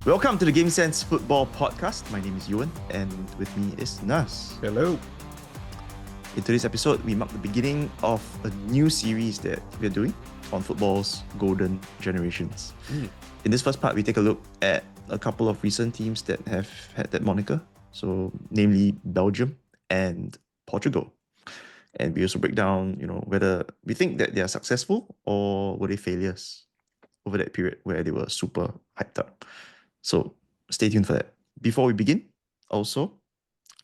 Welcome to the Game Sense Football Podcast. My name is Ewan, and with me is Nas. Hello. In today's episode, we mark the beginning of a new series that we're doing on football's golden generations. In this first part, we take a look at a couple of recent teams that have had that moniker, so namely Belgium and Portugal. And we also break down, whether we think that they are successful or were they failures over that period where they were super hyped up. So stay tuned for that. Before we begin, also,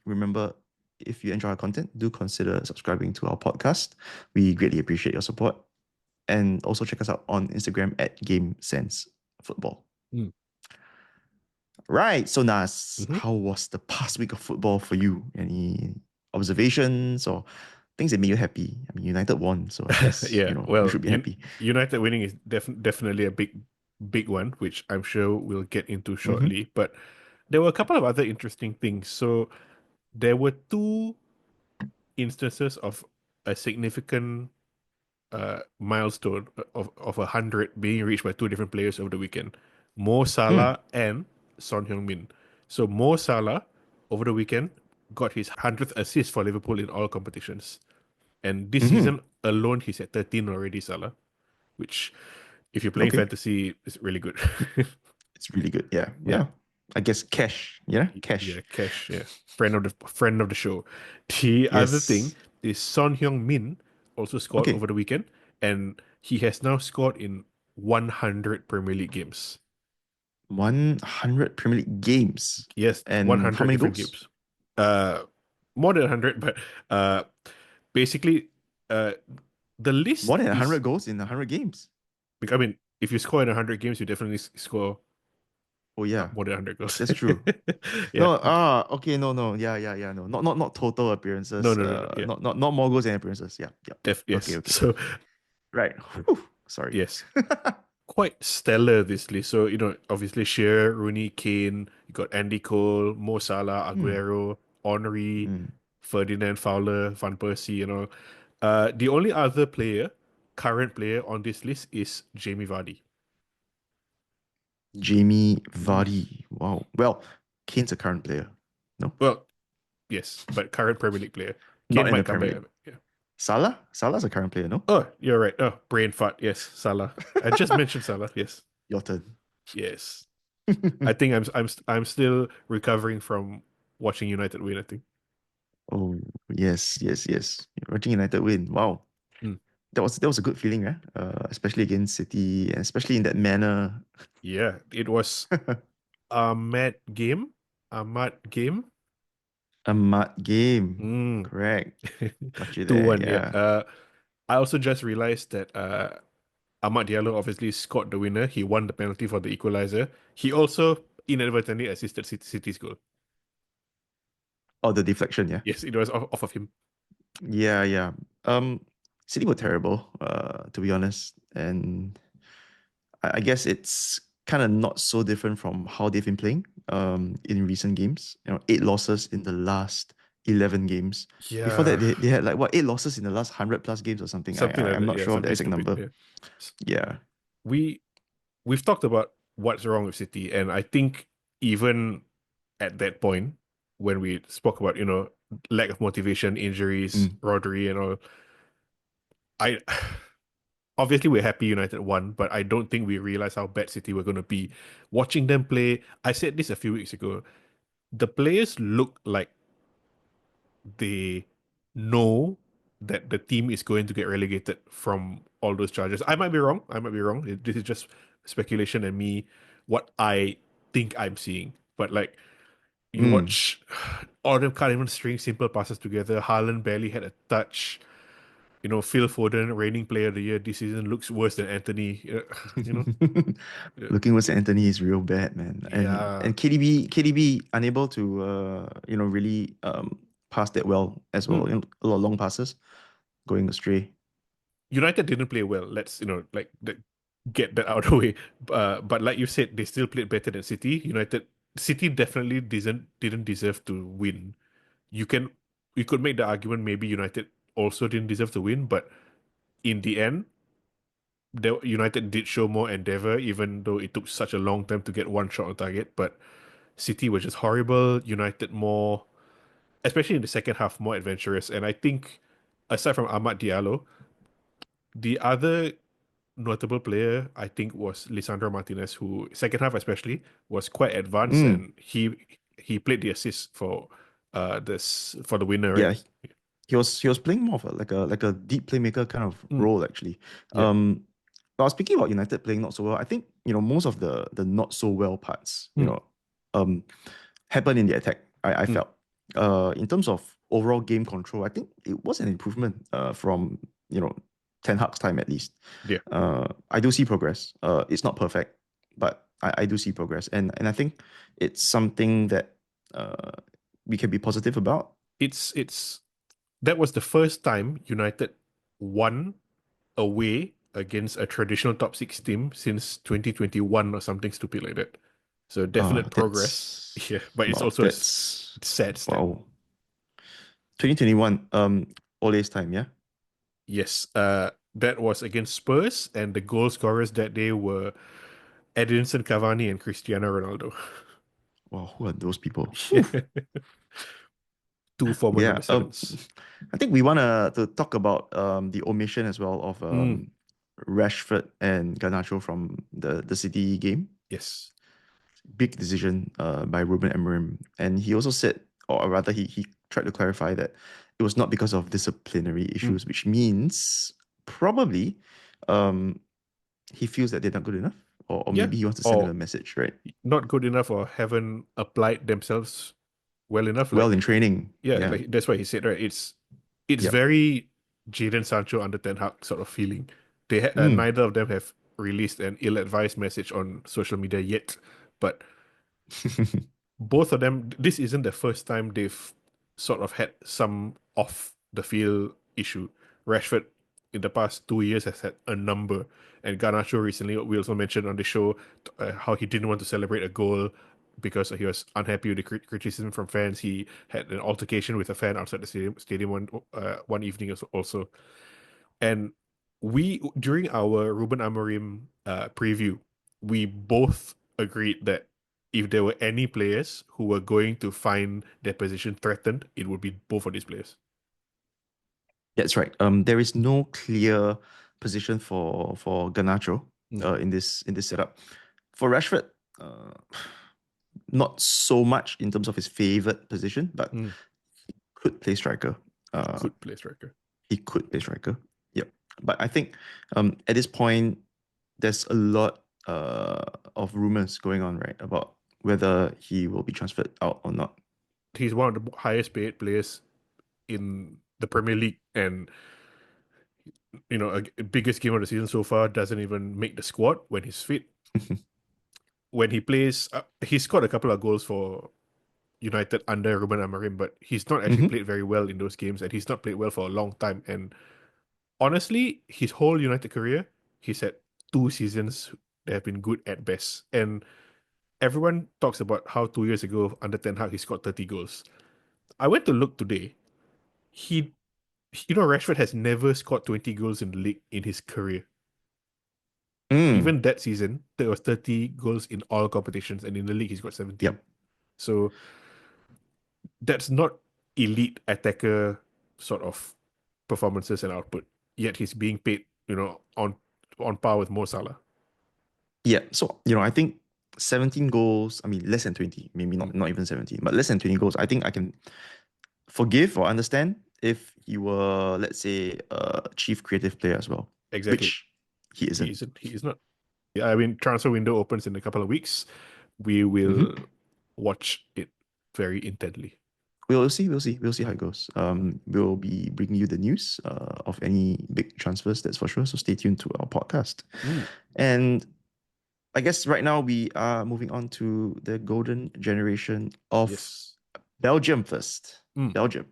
remember, if you enjoy our content, do consider subscribing to our podcast. We greatly appreciate your support. And also check us out on Instagram at Game Sense Football. Right. So Nas, how was the past week of football for you? Any observations or things that made you happy? I mean, United won, so I guess you should be happy. United winning is definitely a big one, which I'm sure we'll get into shortly. But there were a couple of other interesting things. So there were two instances of a significant milestone of 100 being reached by two different players over the weekend. Mo Salah and Son Heung-min. So Mo Salah over the weekend got his 100th assist for Liverpool in all competitions. And this season alone, he's at 13 already, Salah, which, if you're playing fantasy, is really good. It's really good. Yeah. I guess cash. Cash. Yeah, cash. Yeah, friend of the show. The other thing is Son Heung-min also scored over the weekend, and he has now scored in 100 Premier League games. 100 Premier League games. Yes, and 100 how many different goals? games. More than 100, but basically, the list more than 100 goals in 100 games. I mean, if you score in 100 games, you definitely score. Oh yeah, more than 100 goals. That's true. Yeah. No. Yeah. No, not total appearances. No. Yeah. Not more goals than appearances. Yeah. Yes. Okay. So, right. Whew. Sorry. yes. Quite stellar this list. So, obviously Shearer, Rooney, Kane, you got Andy Cole, Mo Salah, Aguero, Henry, Ferdinand, Fowler, Van Persie, the only other current player on this list is Jamie Vardy. Jamie Vardy. Wow. Well, Kane's a current player. No? Well, yes, but current Premier League player. Not Kane in might the come Premier back. League. Yeah. Salah's a current player, no? Oh, you're right. Oh, brain fart. Yes, Salah. I just mentioned Salah. Yes. Your turn. Yes. I think I'm still recovering from watching United win, I think. Oh, yes. Watching United win. Wow. That was a good feeling, right? Especially against City, and especially in that manner. Yeah, it was a mad game. A mad game. Correct. Got you 2-1, there. yeah. I also just realized that Amad Diallo obviously scored the winner. He won the penalty for the equalizer. He also inadvertently assisted City's goal. Oh, the deflection, yeah. Yes, it was off of him. Yeah. City were terrible, to be honest. And I guess it's kind of not so different from how they've been playing in recent games. 8 losses in the last 11 games. Yeah. Before that, they had 8 losses in the last 100 plus games or something. I'm not sure of the exact number. Yeah. We've talked about what's wrong with City, and I think even at that point, when we spoke about, lack of motivation, injuries, Rodri and all, obviously we're happy United won, but I don't think we realized how bad City were going to be. Watching them play, I said this a few weeks ago, the players look like they know that the team is going to get relegated from all those charges. I might be wrong. This is just speculation and me, what I think I'm seeing. But you watch, all of them can't even string simple passes together. Haaland barely had a touch. Phil Foden, reigning player of the year this season, looks worse than Anthony. Looking worse than Anthony is real bad, man. And KDB unable to really pass that well as well. A lot of long passes going astray. United didn't play well. Let's get that out of the way. But like you said, they still played better than City. City definitely didn't deserve to win. You could make the argument maybe United also didn't deserve to win, but in the end, United did show more endeavor, even though it took such a long time to get one shot on target. But City were just horrible. United more, especially in the second half, more adventurous. And I think, aside from Ahmad Diallo, the other notable player I think was Lisandro Martinez, who second half especially was quite advanced, Mm, and he played the assist for this for the winner, right? yeah, he was playing more of a deep playmaker kind of Mm, role actually. yeah. But speaking about United playing not so well, I think most of the not so well parts, Mm, um, happened in the attack. I mm, felt. In terms of overall game control, I think it was an improvement from Ten Hag's time at least. yeah. I do see progress. It's not perfect, but I do see progress, and I think it's something that uh, we can be positive about. It's that was the first time United won away against a traditional top six team since 2021 or something stupid like that. So definite progress. That's Yeah, but it's wow. also That's sad stat. wow. 2021. Ole's time. Yeah. Yes, that was against Spurs, and the goal scorers that day were Edinson Cavani and Cristiano Ronaldo. Wow. Who are those people? Whew. Two former Yeah. number sevens. I think we wanna to talk about the omission as well of Mm, Rashford and Garnacho from the City game. yes. Big decision by Ruben Amorim, and he also said, or rather, he tried to clarify that it was not because of disciplinary Mm, issues, which means probably um he feels that they're not good enough, or yeah. maybe he wants to send them Or a message, right? not good enough, or haven't applied themselves well enough. Well, Like, in training, yeah, yeah, like that's why he said, right? It's yep. very Jadon Sancho under Ten Hag sort of feeling. Mm. Neither of them have released an ill-advised message on social media yet, but both of them, this isn't the first time they've sort of had some off the field issue. Rashford in the past 2 years has had a number, and Garnacho recently, we also mentioned on the show how he didn't want to celebrate a goal because he was unhappy with the criticism from fans. He had an altercation with a fan outside the stadium one evening also. And we, during our Ruben Amorim preview, we both agreed that if there were any players who were going to find their position threatened, it would be both of these players. That's right. There is no clear position for Garnacho Mm, in this setup. For Rashford, uh, not so much in terms of his favorite position, but mm. could play striker. He Uh, could play striker. he could play striker. Yep. But I think at this point, there's a lot of rumors going on, right, about whether he will be transferred out or not. He's one of the highest paid players in the Premier League, and biggest game of the season so far doesn't even make the squad when he's fit. When he plays, he scored a couple of goals for United under Ruben Amorim, but he's not actually Hmm. played very well in those games, and he's not played well for a long time. And honestly, his whole United career, he's had 2 seasons that have been good at best. And everyone talks about how 2 years ago under Ten Hag he scored 30 goals. I went to look today. He, Rashford has never scored 20 goals in the league in his career. Mm. Even that season, there was 30 goals in all competitions, and in the league he's got 17. Yep. So that's not elite attacker sort of performances and output. Yet he's being paid, on par with Mo Salah. Yeah. So, I think 17 goals, I mean, less than 20, maybe Mm, not even 17, but less than 20 goals, I think I can forgive or understand if you were, let's say, a chief creative player as well, exactly. which he He isn't. isn't. He is not. Yeah, I mean, transfer window opens in a couple of weeks. We will Hmm. watch it very intently. We'll see. We'll see how it goes. We'll be bringing you the news of any big transfers. That's for sure. So stay tuned to our podcast. Mm, And I guess right now we are moving on to the golden generation of yes. Belgium first. Mm, Belgium.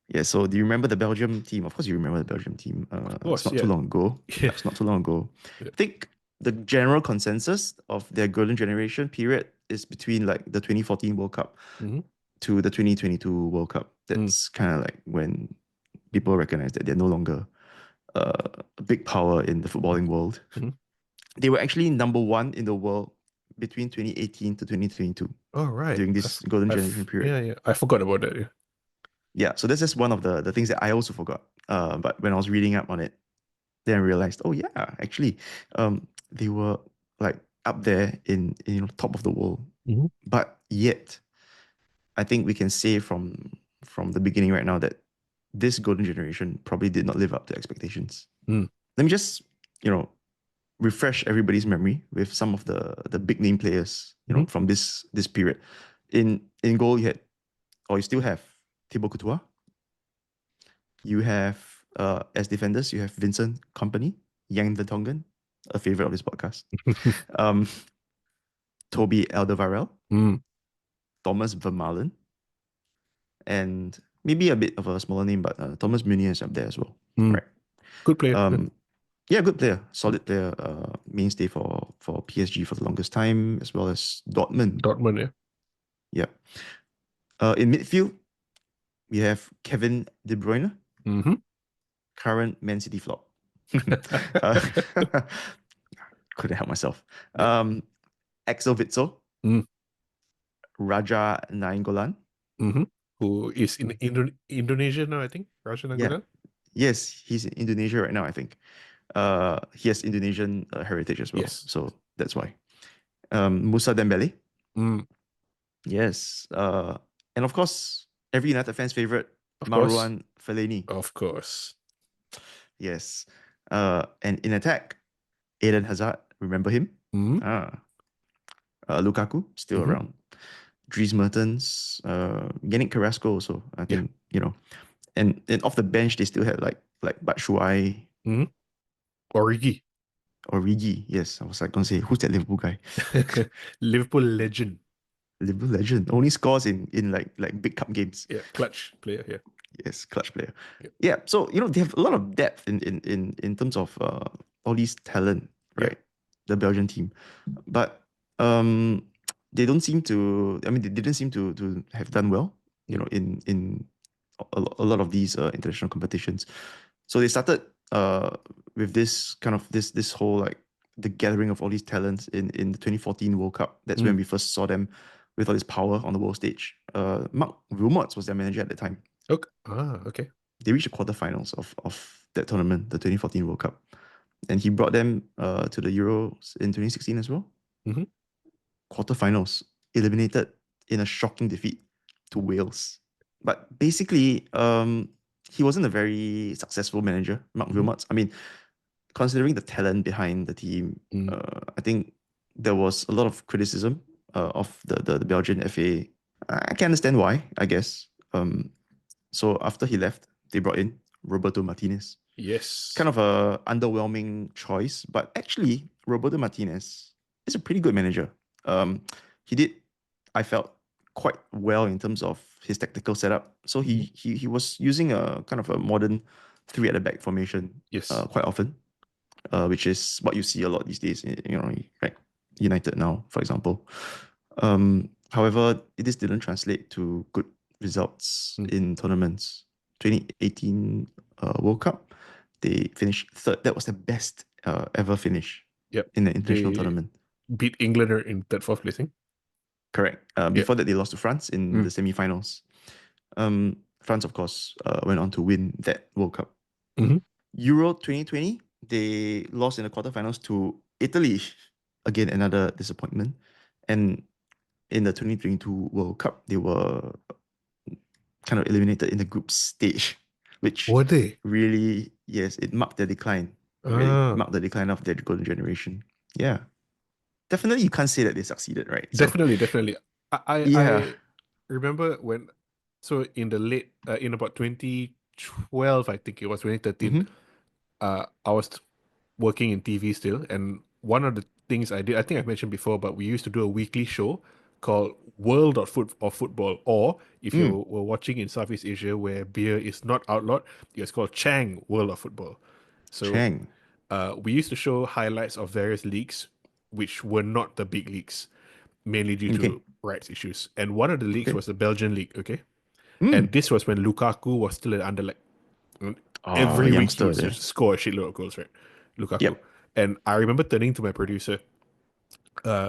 Yeah. So do you remember the Belgium team? Of course, you remember the Belgium team. of It's course. not too Yeah. long ago. Yeah. It's not too long ago. Yeah. I think the general consensus of their golden generation period is between like the 2014 World Cup Mhm. to the 2022 World Cup. Mm, That's kind of like when people recognize that they're no longer a big power in the footballing world. Mhm. They were actually number one in the world between 2018 to 2022 All right. during this golden generation period. Yeah, yeah. I forgot about that. Yeah. Yeah, so that's just one of the things that I also forgot. But when I was reading up on it, then I realized, oh yeah, actually, they were like up there in top of the world. Mhm. But yet, I think we can say from the beginning right now that this golden generation probably did not live up to expectations. Mm. Let me just, you know, refresh everybody's memory with some of the big name players, Mhm. from this period. In goal, you had, or you still have, Thibaut Courtois. You have, as defenders, you have Vincent Kompany, Yang Vertonghen, a favorite of this podcast. Um, Toby Alderweireld, Mm. Thomas Vermaelen, and maybe a bit of a smaller name, but Thomas Meunier is up there as well. Mm. Right. Good player. Um, yeah, good player, solid player, mainstay for PSG for the longest time, as well as Dortmund. Dortmund, yeah. Yeah. In midfield, we have Kevin De Bruyne, Mm-hmm. current Man City flop. uh, couldn't help myself. Yeah. Axel Witsel, Mm. Raja Nainggolan. Mm-hmm. Who is in Indonesia now, I think. Rajah Yeah. Nainggolan? Yes, he's in Indonesia right now, I think. He has Indonesian heritage as well, Yes. so that's why. Musa Dembele. Mm. Yes. And of course, every United fan's favorite, Of course. Marouane Fellaini. Of course. Yes. And in attack, Eden Hazard. Remember him? Mm. Ah. Lukaku, still Mm-hmm. around. Dries Mertens, Yannick Carrasco also, I Yeah. think, and off the bench they still had like Batshuayi, Mm-hmm. Origi. Origi. Yes, I was like gonna say, who's that Liverpool guy? Liverpool legend. Liverpool legend. Only scores in like big cup games. Yeah. Clutch player. Yeah. Yes, clutch player. Yeah. Yeah, so they have a lot of depth in terms of all these talent, Yeah. right? The Belgian team, but um, they don't seem to. I mean, they didn't seem to have done well, Mm. in a lot of these international competitions. So they started with this kind of this whole, like, the gathering of all these talents in the 2014 World Cup. That's when Mm. we first saw them with all this power on the world stage. Mark Wilmots was their manager at the time. Okay. Ah, okay. They reached the quarterfinals of that tournament, the 2014 World Cup, and he brought them to the Euros in 2016 as well. Mm-hmm. Quarterfinals, eliminated in a shocking defeat to Wales. But basically, he wasn't a very successful manager, Mark Mm-hmm. Wilmots. I mean, considering the talent behind the team, Mm. I think there was a lot of criticism of the Belgian FA. I can understand why, I guess. So after he left, they brought in Roberto Martinez. Kind Yes. of a underwhelming choice, but actually Roberto Martinez is a pretty good manager. He did, I felt, quite well in terms of his tactical setup. So Mhm. he was using a kind of a modern three at the back formation Yes. quite often, which is what you see a lot these days. Like United now, for example. However, this didn't translate to good results Mm. in tournaments. 2018 World Cup, they finished third. That was the best ever finish Yep. in the international They tournament. beat England in third, fourth placing. Correct. Yeah. Before that, they lost to France in the Mm. semi-finals. France, of course, went on to win that World Cup. Mm-hmm. Euro 2020, they lost in the quarterfinals to Italy. Again, another disappointment. And in the 2022 World Cup, they were kind of eliminated in the group stage, which Were they? really, yes, it marked their decline. Really Ah, marked the decline of their golden generation. Yeah, definitely you can't say that they succeeded, right? So definitely, definitely. yeah. I remember when, so in the late, in about 2012, I think it was 2013, Mm-hmm. I was working in TV still, and one of the things I did, I think I mentioned before, but we used to do a weekly show called World of Football, or if Mm. you were watching in Southeast Asia where beer is not outlawed, it's called Chang World of Football. So Chang. we used to show highlights of various leagues which were not the big leagues, mainly due Okay. to rights issues. And one of the leagues Okay. was the Belgian league, okay? And Mm. this was when Lukaku was still at Anderlecht. Every week he youngster would there. just score a shitload of goals, right? Lukaku. Yep. And I remember turning to my producer,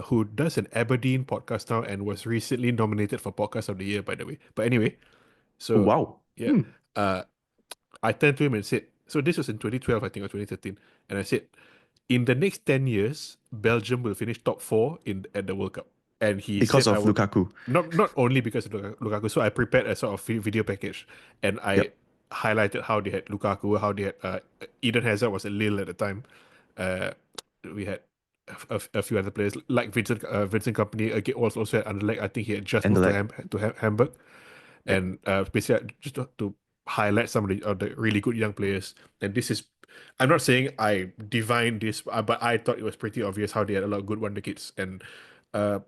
who does an Aberdeen podcast now and was recently nominated for Podcast of the Year, by the way. But anyway, Oh, so wow. yeah, uh, I turned to him and said, so this was in 2012, I think, or 2013, and I said, in the next 10 years, Belgium will finish top four in at the World Cup. And he Because said I of would Lukaku. not only because of Lukaku. So I prepared a sort of video package, and I Yep. highlighted how they had Lukaku, how they had Eden Hazard was at Lille at the time. Uh, we had a few other players like Vincent Kompany again was also at Anderlecht. I think he had just And the moved to like. Hamburg, Yep. and basically just to highlight some of the really good young players. And this is, I'm not saying I divined this, but I thought it was pretty obvious how they had a lot of good wonder kids. And uh,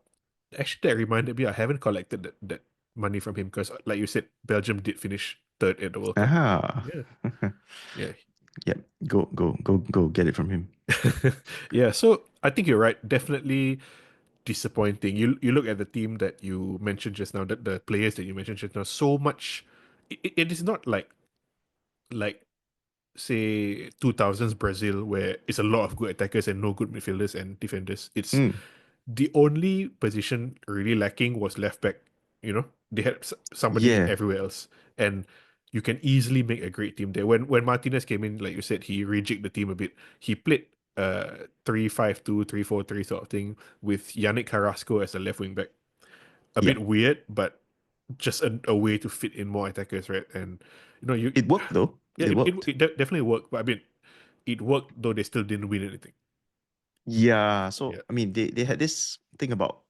actually, that reminded me, I haven't collected that money from him because, like you said, Belgium did finish third at the World Cup. Aha. Yeah, yeah, Yep. Go get it from him. yeah. So I think you're right. Definitely disappointing. You look at the team that you mentioned just now, the players that you mentioned just now. So much. It is not like say 2000s Brazil where it's a lot of good attackers and no good midfielders and defenders. It's Mm. the only position really lacking was left back. They had somebody Yeah. everywhere else, and you can easily make a great team there. When Martinez came in, like you said, he rejigged the team a bit. He played 3-5-2, 3-4-3 sort of thing with Yannick Carrasco as a left wing back. A bit Yep. weird, but just a way to fit in more attackers, right? And you It worked though. yeah, It it, it, worked. it definitely worked, but I mean, it worked though they still didn't win anything. Yeah. Yeah. So I mean they had this thing about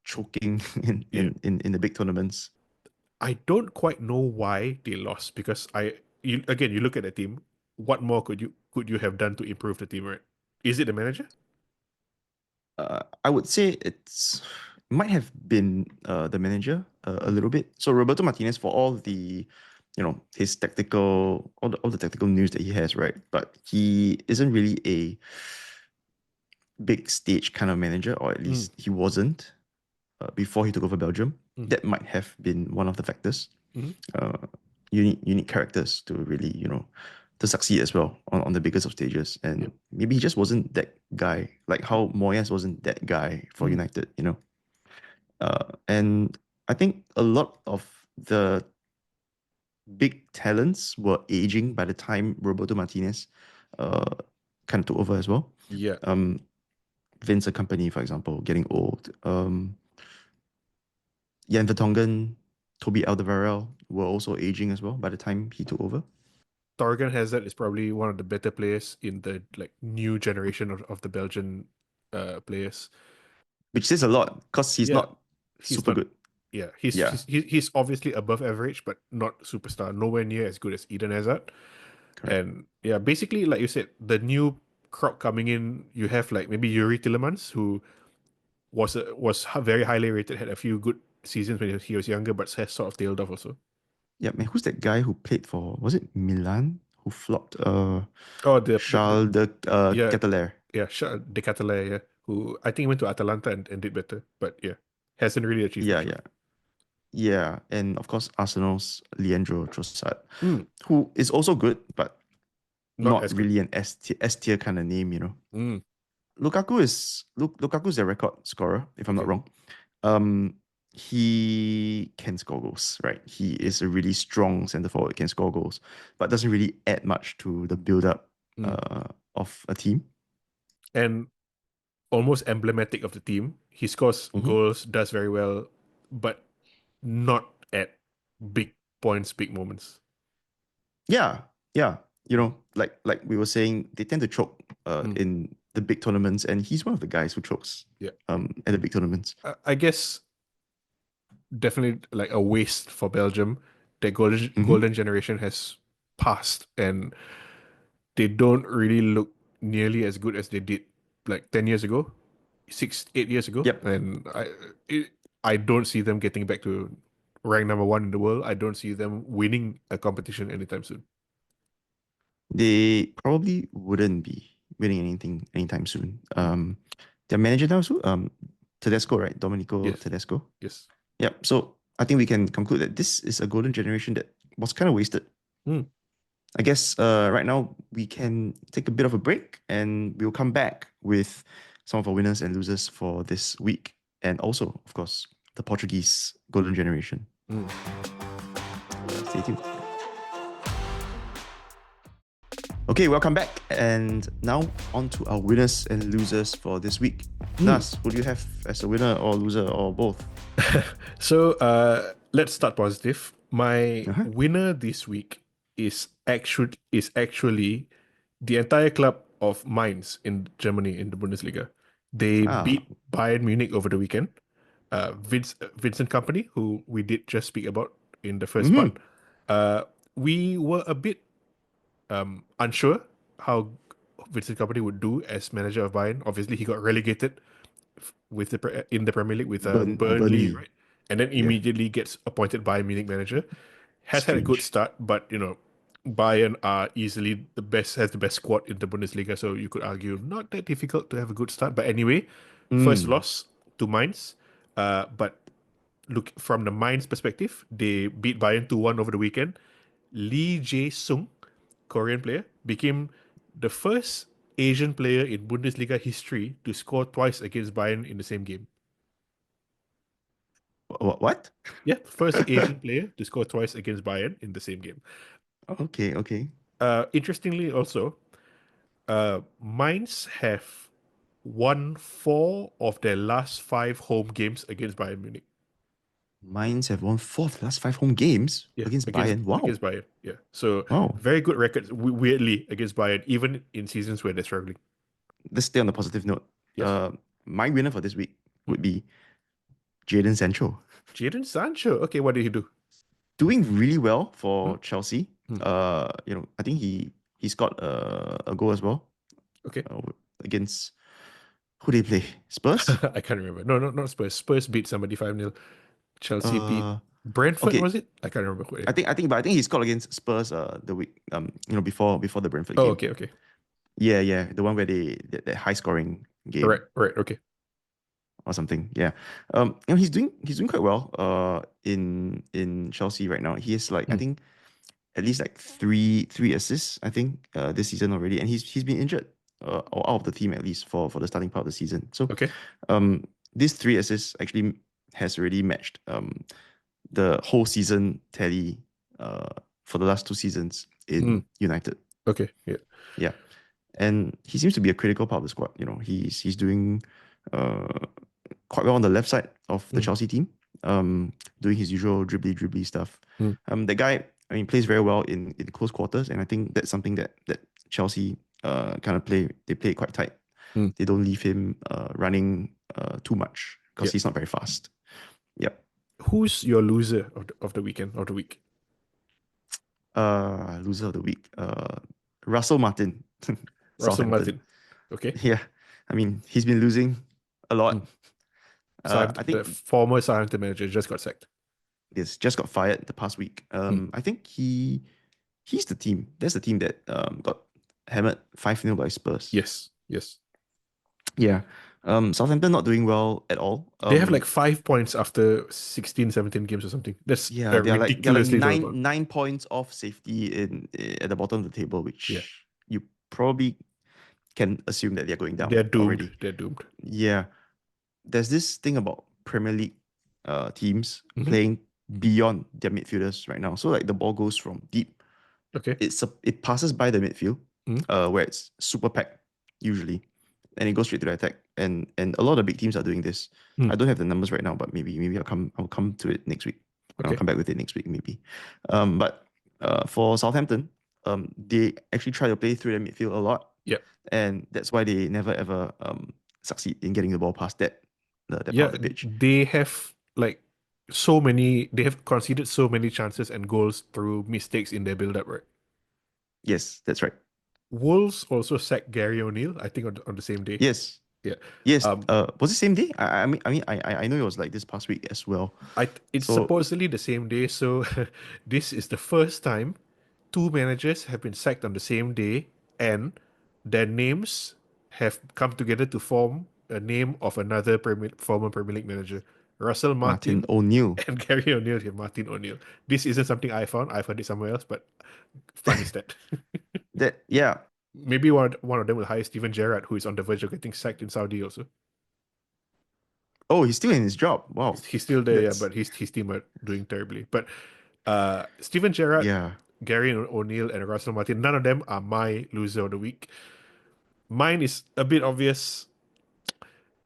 choking Yeah. in the big tournaments. I don't quite know why they lost because you look at the team, what more could you have done to improve the team, right? Is it the manager? I would say it's might have been the manager a Mm, little bit. So Roberto Martinez, for all the, his tactical, all the tactical news that he has, right? But he isn't really a big stage kind of manager, or at mm, least he wasn't before he took over Belgium. mm, That might have been one of the factors. mm. Uh, you need characters to really, to succeed as well on the biggest of stages. And Yep. maybe he just wasn't that guy, like how Moyes wasn't that guy for Mm, United. And I think a lot of the big talents were aging by the time Roberto Martinez uh, kind of took over as well. yeah. Um, Vincent Kompany, for example, getting old. Jan Vertonghen, Toby Alderweireld were also aging as well by the time he took over. Torgan Hazard is probably one of the better players in the like new generation of the Belgian players. Which says a lot because he's Yeah, not he's super not. good. Yeah, he's Yeah, he's he's he's obviously above average, but not superstar. Nowhere near as good as Eden Hazard. correct. And yeah, basically, like you said, the new crop coming in, you have like maybe Yuri Tillemans, who was very highly rated, had a few good seasons when he was younger, but has sort of tailed off also. Yeah, man, who's that guy who played for, was it Milan? Who flopped? Oh, Charles de yeah, Ketelaere. yeah, De Ketelaere, yeah, who I think went to Atalanta and did better, but yeah, hasn't really achieved Yeah, much. yeah. Yeah, and of course Arsenal's Leandro Trossard, Mm, who is also good, but not not as good. really an S tier kind of name. Mm, Lukaku's their record scorer, if I'm not okay. wrong. Um, he can score goals, right? He Yeah. is a really strong centre forward, can score goals, but doesn't really add much to the build up Mm. of a team. And almost emblematic of the team. He scores Mhm. goals, does very well, but not at big points, big moments. Yeah, yeah. Mm. Like we were saying, they tend to choke Mm. in the big tournaments, and he's one of the guys who chokes Yeah. at the big tournaments. I guess definitely like a waste for Belgium. Their Hmm. golden generation has passed, and they don't really look nearly as good as they did like 10 years ago, 6, 8 years ago. Yep. And I don't see them getting back to rank number one in the world. I don't see them winning a competition anytime soon. They probably wouldn't be winning anything anytime soon. Mm. Their manager now, so Tedesco, right? Domenico Yes, Tedesco. yes. Yep. So I think we can conclude that this is a golden generation that was kind of wasted. Mm. I guess right now we can take a bit of a break and we'll come back with some of our winners and losers for this week. And also, of course, the Portuguese golden generation. Mm. Stay tuned. Okay, welcome back. And now on to our winners and losers for this week. Nas, who do you have as a winner or loser or both? So let's start positive. My Uh-huh. winner this week is actually the entire club of Mainz in Germany in the Bundesliga. They Ah, beat Bayern Munich over the weekend. Vincent Kompany, who we did just speak about in the first mm-hmm. part. We were a bit unsure how Vincent Kompany would do as manager of Bayern. Obviously, he got relegated with in the Premier League with Burnley, Burnley. right? And then Yeah, immediately gets appointed Bayern Munich manager. Has had a good strange. start, but Bayern are easily the best, has the best squad in the Bundesliga, so you could argue not that difficult to have a good start. But anyway, first Mm. loss to Mainz. But look from the Mainz perspective, they beat Bayern 2-1 over the weekend. Lee Jae-sung, Korean player, became the first Asian player in Bundesliga history to score twice against Bayern in the same game. What? Yeah, first Asian player to score twice against Bayern in the same game. Okay, okay. Interestingly, also, Mainz have won 4 of their last 5 home games against Bayern Munich. Mines have won four of the last five home games Yeah, against against Bayern. Wow. against Bayern. Yeah, so Wow. very good records. Weirdly against Bayern, even in seasons where they're struggling. Let's stay on the positive note. Yes. Uh, my winner for this week Hmm. would be Jadon Sancho. Jadon Sancho. Okay, what did he do? Doing really well Hmm? for Chelsea. Hmm. I think he scored a goal as well Okay. uh, against who they play? Spurs? I can't remember. No, no, not Spurs. Spurs beat somebody 5-0. Chelsea beat Uh, Brentford, okay. was it? I can't remember who. I think he scored against Spurs the week before the Brentford Oh, game. okay, okay. Yeah, the one where that high scoring Right, game right, okay. or something. Yeah. He's doing quite well in Chelsea right now. He has like I Hmm. think at least like three assists I think this season already, and he's been injured or out of the team at least for the starting part of the season. So Okay. um these 3 assists actually has already matched the whole season tally uh for the last 2 seasons Hmm. in United. Okay. Yeah. Yeah. And he seems to be a critical part of the squad. He's doing uh, quite well on the left side of the Hmm. Chelsea team, doing his usual dribbly stuff. Hmm. The guy, I mean, plays very well in close quarters, and I think that's something that Chelsea kind of play. They play it quite tight. Hmm. They don't leave him running too much because Yeah. he's not very fast. Yep. Who's your loser of the weekend of the week? Loser of the week. Russell Martin, Russell Southampton. Martin. Okay. Yeah, I mean he's been losing a Hmm. lot. I The think former Southampton manager just got sacked. he's just got fired the past week. Hmm. I think he's the team. That's the team that got hammered 5-0 by Spurs. Yes. Yes. Yeah. Southampton not doing well at all. They have like 5 points after 16, 17 games or something. That's Yeah, a they're like ridiculously low nine amount. 9 points off safety at the bottom of the table, Yeah. which you probably can assume that they're going down They're doomed. already. They're doomed. Yeah. There's this thing about Premier League teams Hmm. playing beyond their midfielders right now. So like the ball goes from deep, Okay. it passes by the midfield, Hmm. where it's super packed usually, and it goes straight to the attack. And a lot of big teams are doing this. Hmm. I don't have the numbers right now, but maybe I'll come to it next week. I'll Okay. come back with it next week maybe. But for Southampton, they actually try to play through their midfield a lot, Yeah. and that's why they never ever succeed in getting the ball past that part Yeah. of the pitch. They have like so many, they have conceded so many chances and goals through mistakes in their build-up, right? Yes, that's right. Wolves also sacked Gary O'Neill, I think on the same day. Yes, Yeah. yes. Um, Was it same day? I know it was like this past week as well. it's So supposedly the same day, so this is the first time 2 managers have been sacked on the same day, and their names have come together to form a name of another former Premier League manager. Russell Martin Martin, O'Neill. and Gary O'Neill here, Martin O'Neill. This isn't something I found. I found it somewhere else, but funny stat. That yeah. Maybe one of them will hire Steven Gerrard, who is on the verge of getting sacked in Saudi also. Oh, he's still in his job. Wow. He's still there, yeah, That's but his team are doing terribly. But Steven Gerrard, yeah. Gary O'Neill, and Russell Martin, none of them are my loser of the week. Mine is a bit obvious.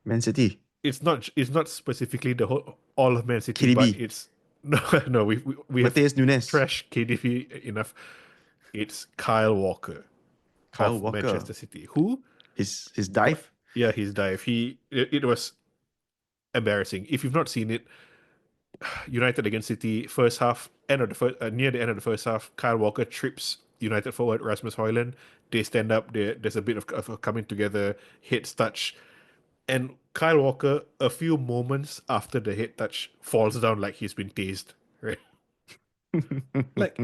Man City. It's not specifically the whole all of Man City, but KDB. it's no no we have Mateus Nunes. trash KDB enough. It's Kyle Walker Kyle of Walker. Manchester City, who His got dive. yeah his dive. It was embarrassing. If you've not seen it, United against City first half end of the first near the end of the first half, Kyle Walker trips United forward Rasmus Højlund. They stand up. There's a bit of a coming together, heads touch, and Kyle Walker, a few moments after the head touch, falls down like he's been tased. Right, like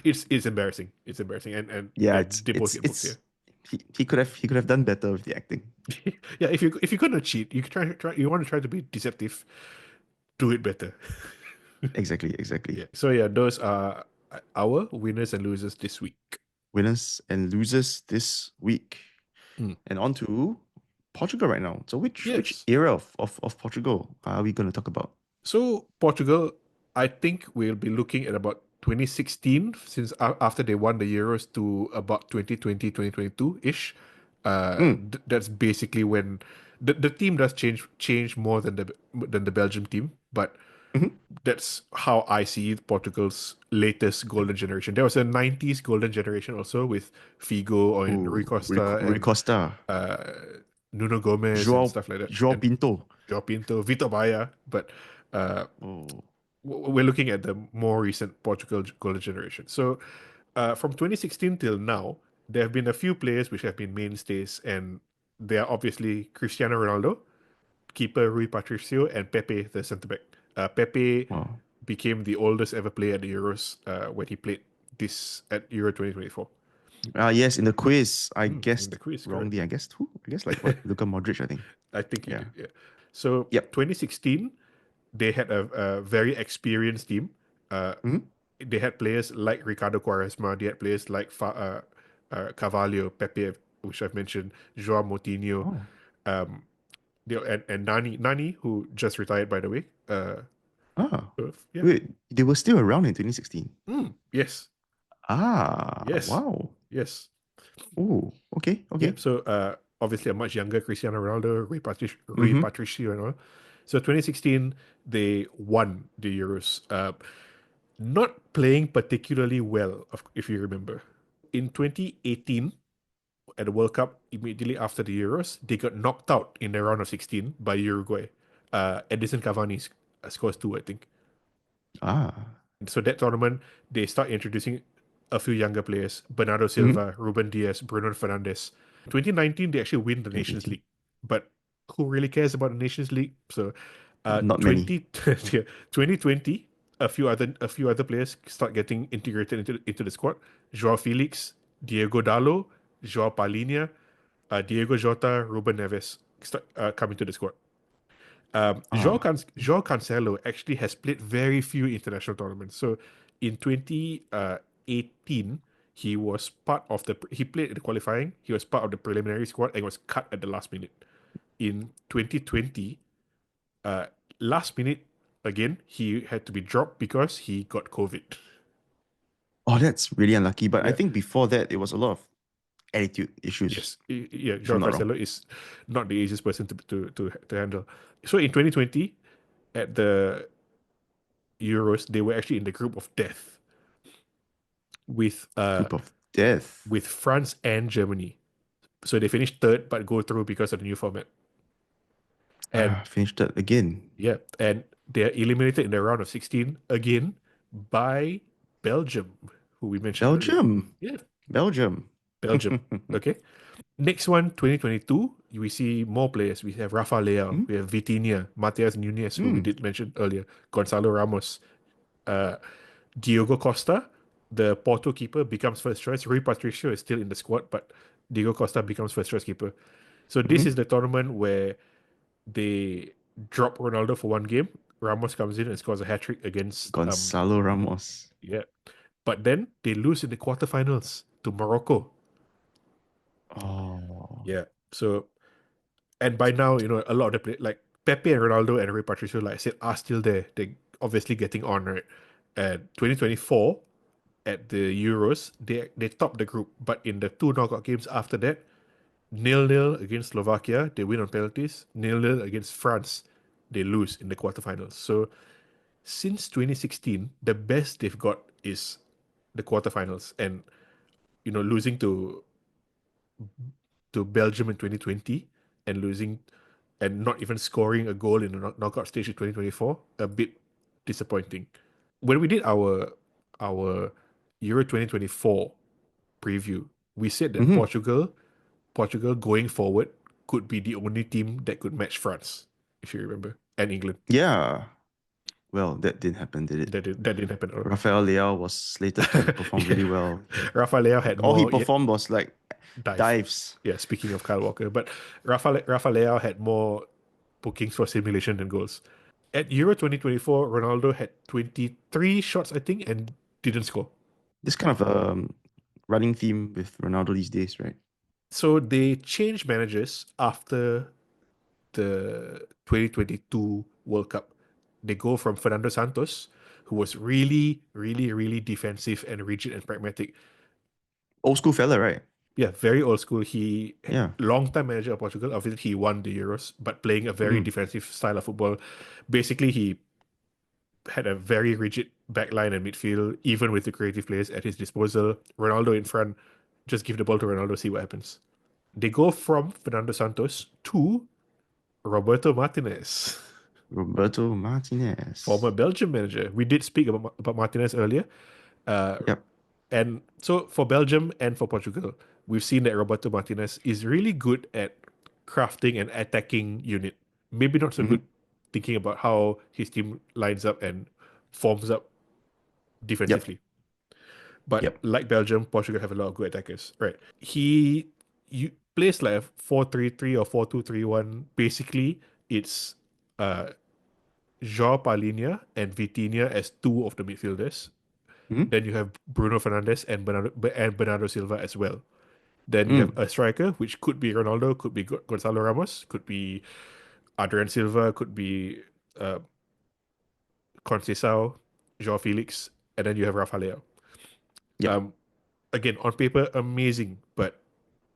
it's embarrassing. It's embarrassing, Yeah, and they both get booked here. he could have done better with the acting. Yeah, if you're gonna cheat, you can try you want to try to be deceptive, do it better. Exactly, Yeah. exactly. So yeah, those are our winners and losers this week. Winners and losers this week. Mm. And on to Portugal right now. So which Yes. era of Portugal are we gonna talk about? So Portugal, I think we'll be looking at about 2016 since after they won the Euros to about 2020, 2022-ish. Mm, That's basically when the team does change more than the Belgium team, but mhm. that's how I see Portugal's latest golden generation. There was a 90s golden generation also with Figo and Rui Ooh, Costa Rui and Costa, uh, Nuno Gomez and João stuff like that, João and Pinto. João Pinto, Vitor Baia. But uh, Oh, we're looking at the more recent Portugal golden generation. So from 2016 till now, there have been a few players which have been mainstays, and they are obviously Cristiano Ronaldo, keeper Rui Patricio, and Pepe, the centre back. Pepe wow. became the oldest ever player at the Euros when he played this at Euro 2024. Yes, in the quiz, I In the guessed quiz, correct? wrongly. I guessed who? I guess like what? Luka Modric, I think. I think you Yeah. did, yeah. So Yep. 2016, they had a very experienced team. Uh, Mhm. they had players like Ricardo Quaresma. They had players like Carvalho, Pepe, which I've mentioned, Joao Moutinho, Oh. um, and Nani, who just retired, by the way. Ah. Yeah. Wait, they were still around in 2016. Yes. Ah, Yes. wow. Yes. Oh, okay, Yeah. okay. So obviously a much younger Cristiano Ronaldo, Rui Mm-hmm. Patricio, and all. So 2016 they won the Euros. Not playing particularly well, if you remember. In 2018, at the World Cup, immediately after the Euros, they got knocked out in the round of 16 by Uruguay. Edison Cavani scores two, I think. Ah. So that tournament, they start introducing a few younger players: Bernardo Mm-hmm. Silva, Ruben Diaz, Bruno Fernandes. 2019, they actually win the Nations 2018. League, but who really cares about the Nations League? So, Not many. 20 yeah, 2020, a few other players start getting integrated into the squad. Joao Felix, Diego Dallo, Joao Palhinha, Diego Jota, Ruben Neves start coming to the squad. Ah. João Cancelo actually has played very few international tournaments. So in 2018, he played in the qualifying. He was part of the preliminary squad and was cut at the last minute. In 2020, uh, last minute again, he had to be dropped because he got COVID. Oh, that's really unlucky. But I Yeah. think before that, it was a lot of attitude issues, Yes. Yeah. if I'm João not wrong. Cancelo is not the easiest person to handle. So in 2020, at the Euros, they were actually in the group of death with Group of death. France and Germany. So they finished third but go through because of the new format. And Finished that again. yeah, and they're eliminated in the round of 16 again by Belgium, who we mentioned earlier. Belgium. Yeah, Belgium. Belgium. Okay. Next one, 2022, we see more players. We have Rafa Leao, Hmm? we have Vitinha, Matias Nunes, who we Hmm. did mention earlier, Gonzalo Ramos, uh, Diogo Costa, the Porto keeper, becomes first choice. Rui Patricio is still in the squad, but Diogo Costa becomes first choice keeper. So this Hmm. is the tournament where they drop Ronaldo for one game. Ramos comes in and scores a hat trick against Gonzalo Ramos. yeah. But then they lose in the quarterfinals to Morocco. Oh, Yeah. So and by now, a lot of the play like Pepe and Ronaldo and Rui Patricio, like I said, are still there. They obviously getting on, right? And 2024 at the Euros, they topped the group, but in the two knockout games after that, 0-0 against Slovakia, they win on penalties. 0-0 against France, they lose in the quarterfinals. So since 2016, the best they've got is the quarterfinals, and losing to Belgium in 2020 and losing and not even scoring a goal in the knockout stage in 2024, a bit disappointing. When we did our Euro 2024 preview, we said that hmm Portugal going forward could be the only team that could match France, if you remember, and England. yeah. Well, that didn't happen, did it? That didn't happen at all. Rafael Leao was slated to perform Yeah. really well. Rafael had All he more performed was like dive. dives. Yeah, speaking of Kyle Walker, but Rafael had more bookings for simulation than goals. At Euro 2024, Ronaldo had 23 shots, I think, and didn't score. This kind of running theme with Ronaldo these days, right? So they changed managers after the 2022 World Cup. They go from Fernando Santos, who was really, really, really defensive and rigid and pragmatic. Old school fella, right? Yeah, very old school. He Yeah. long time manager of Portugal. Obviously, he won the Euros, but playing a very Mm. defensive style of football. Basically, he had a very rigid backline and midfield, even with the creative players at his disposal. Ronaldo in front, just give the ball to Ronaldo, see what happens. They go from Fernando Santos to Roberto Martinez, Roberto former Martinez. Belgium manager. We did speak about Martinez earlier. Uh, Yep. and so for Belgium and for Portugal, we've seen that Roberto Martinez is really good at crafting and attacking unit. Maybe not so hmm good thinking about how his team lines up and forms up Yep. defensively. But Yep. like Belgium, Portugal have a lot of good attackers. Right. He you plays like a 4-3-3 or 4-2-3-1. Basically, it's uh João Palhinha and Vitinha as two of the midfielders. hmm Then you have Bruno Fernandes and Bernardo Silva as well. Then you have Mm. a striker, which could be Ronaldo, could be Gonzalo Ramos, could be Adrian Silva, could be uh, Conceição, João Felix, and then you have Rafael. Yep. Um, again, on paper, amazing. But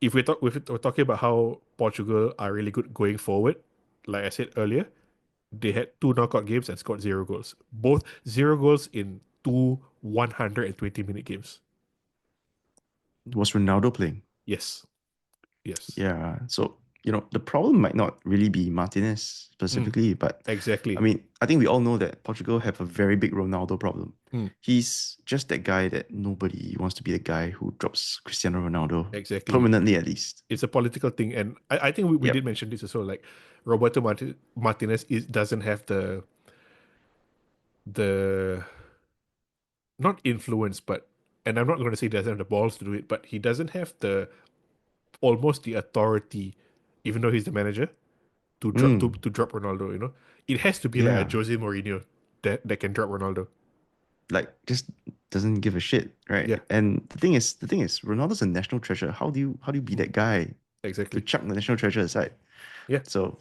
if we're talking about how Portugal are really good going forward, like I said earlier, they had two knockout games and scored 0 goals. Both 0 goals in two 120-minute games. Was Ronaldo playing? Yes, yes. Yeah. So, the problem might not really be Martinez Mm, specifically, but I exactly. mean, I think we all know that Portugal have a very big Ronaldo problem. Mm, He's just that guy that nobody wants to be the guy who drops Cristiano Ronaldo exactly. permanently at least. It's a political thing, and I think we did Yep. mention this as well. Like Roberto Martinez doesn't have the not influence, but and I'm not going to say he doesn't have the balls to do it, but he doesn't have the almost the authority, even though he's the manager, to drop Mm. to drop Ronaldo. It has to be like a Yeah. Jose Mourinho that can drop Ronaldo. Like just doesn't give a shit, right? Yeah, And the thing is, Ronaldo's a national treasure. How do you be mm, that guy to exactly. chuck the national treasure aside? Yeah, So,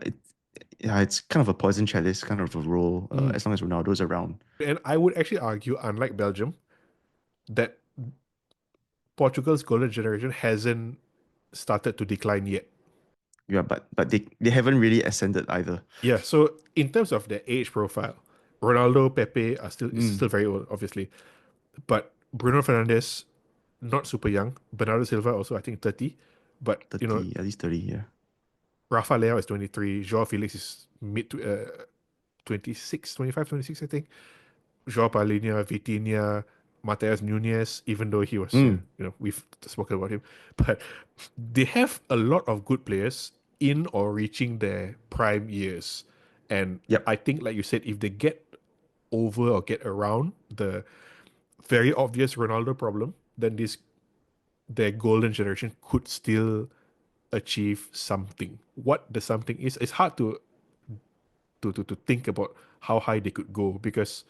it yeah, it's kind of a poison chalice kind of a role. mm. As long as Ronaldo's around. And I would actually argue, unlike Belgium, that Portugal's golden generation hasn't started to decline yet. Yeah, but they haven't really ascended either. Yeah, so in terms of their age profile, Ronaldo, Pepe are still Mm. very old, obviously. But Bruno Fernandes, not super young. Bernardo Silva also, I think 30. But 30, at least 30, yeah. Rafa Leao is 23. Joao Felix is mid to 26, 25, 26, I think. Joao Palhinha, Vitinha, Mateus Nunes, even though he was, Mm. we've spoken about him. But they have a lot of good players in or reaching their prime years. And Yep. I think, like you said, if they get over or get around the very obvious Ronaldo problem, then their golden generation could still achieve something. What the something is, it's hard to to think about how high they could go, because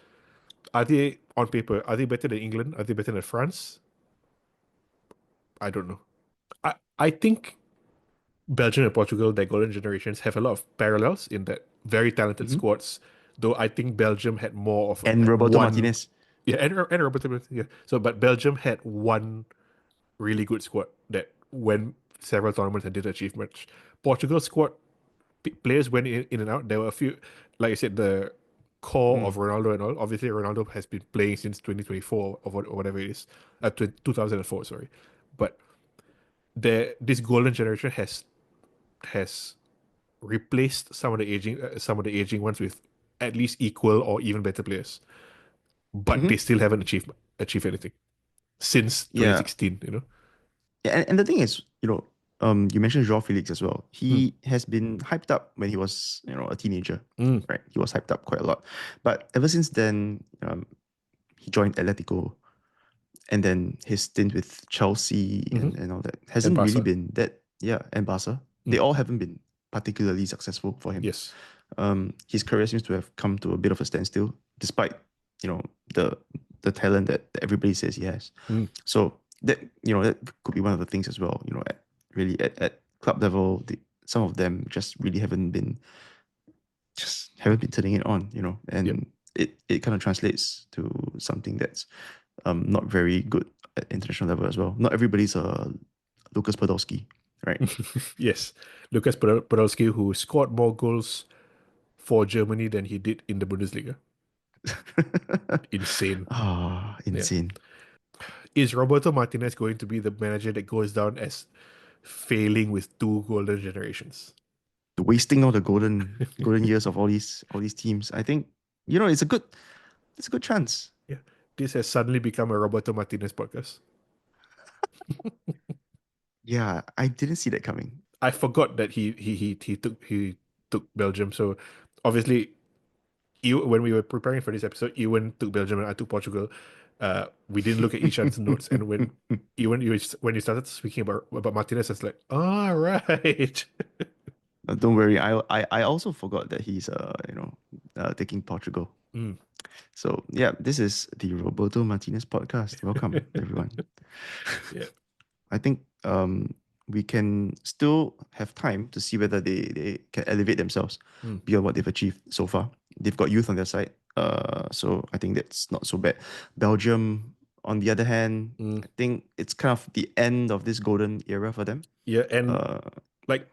are they on paper, are they better than England? Are they better than France? I don't know. I think Belgium and Portugal, their golden generations, have a lot of parallels in that very talented Hmm. squads. Though I think Belgium had more of And had Roberto one, Martinez. yeah, and Roberto, yeah. So, but Belgium had one really good squad that went several tournaments and did achieve much. Portugal squad players went in and out. There were a few, like I said, the core Mm. of Ronaldo and all. Obviously, Ronaldo has been playing since 2024 or whatever it is, 2004. Sorry, but this golden generation has replaced some of the aging ones with at least equal or even better players, but Hmm. they still haven't achieved anything since Yeah. 2016. Yeah, and the thing is, you mentioned Joao Felix as well. Hmm. He has been hyped up when he was, a teenager, Mm. right? He was hyped up quite a lot. But ever since then, he joined Atletico, and then his stint with Chelsea Hmm. and all that And hasn't really Barca. been that, yeah, and Barca. They Mm. all haven't been particularly successful for him. Yes. His career seems to have come to a bit of a standstill, despite, you know, the the talent that everybody says he has. Mm. So that could be one of the things as well. At club level, some of them just haven't been turning it on. Yep. And it kind of translates to something that's not very good at international level as well. Not everybody's a Lucas Podolski, right? Yes. Lucas Podolski, who scored more goals for Germany than he did in the Bundesliga. Insane. Ah, Yeah. insane. Is Roberto Martinez going to be the manager that goes down as failing with two golden generations? Wasting all the golden years of all these teams. I think it's a good chance. Yeah. This has suddenly become a Roberto Martinez podcast. Yeah, I didn't see that coming. I forgot that he took Belgium. So obviously, when we were preparing for this episode, Ewan took Belgium and I took Portugal. We didn't look at each other's notes, and when you started speaking about Martinez, it's like, all right. Don't worry, I also forgot that he's taking Portugal. Mm. So yeah, this is the Roberto Martinez podcast. Welcome everyone. Yeah. I think we can still have time to see whether they can elevate themselves Mm. beyond what they've achieved so far. They've got youth on their side, so I think that's not so bad. Belgium, on the other hand, Mm. I think it's kind of the end of this golden era for them. Yeah, and Uh, like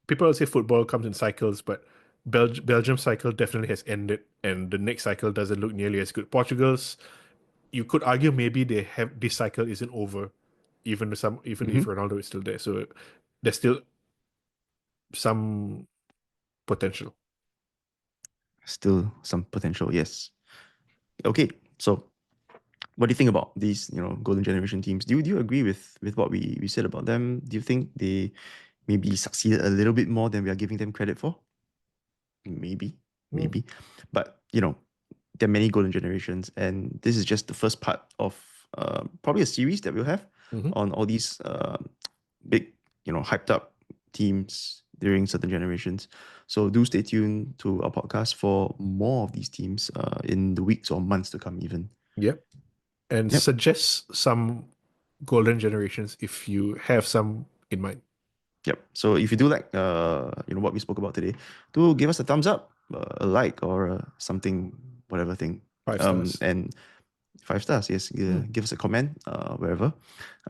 people say football comes in cycles, but Belgium cycle definitely has ended, and the next cycle doesn't look nearly as good. Portugal's, you could argue maybe they have this cycle isn't over, even if mhm. Ronaldo is still there. So there's still some potential. Still some potential, yes. Okay, so what do you think about these, golden generation teams? Do you agree with what we said about them? Do you think they maybe succeeded a little bit more than we are giving them credit for? Maybe, Mm. maybe. But there are many golden generations, and this is just the first part of probably a series that we'll have Hmm. on all these big, hyped up teams during certain generations. So do stay tuned to our podcast for more of these teams in the weeks or months to come, even. Yep. And Yep. suggest some golden generations if you have some in mind. Yep. So if you do like what we spoke about today, do give us a thumbs up, a like, or something, whatever thing. 5 stars. And 5 stars, yes. Mm. Give us a comment wherever.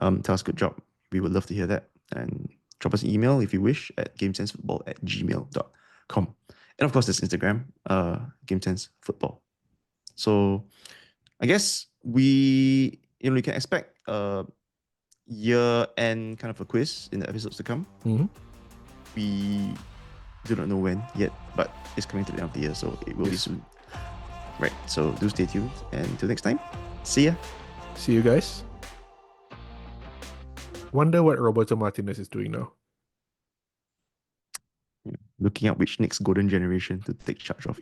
Tell us good job. We would love to hear that. And drop us an email if you wish at gamesensefootball@gmail.com. And of course, there's Instagram, gamesensefootball. So I guess we can expect year end kind of a quiz in the episodes to come. Hmm. We do not know when yet, but it's coming to the end of the year, so it will be Yes. soon. Right. So do stay tuned, and until next time, see ya. See you guys. Wonder what Roberto Martinez is doing now. Looking at which next golden generation to take charge of.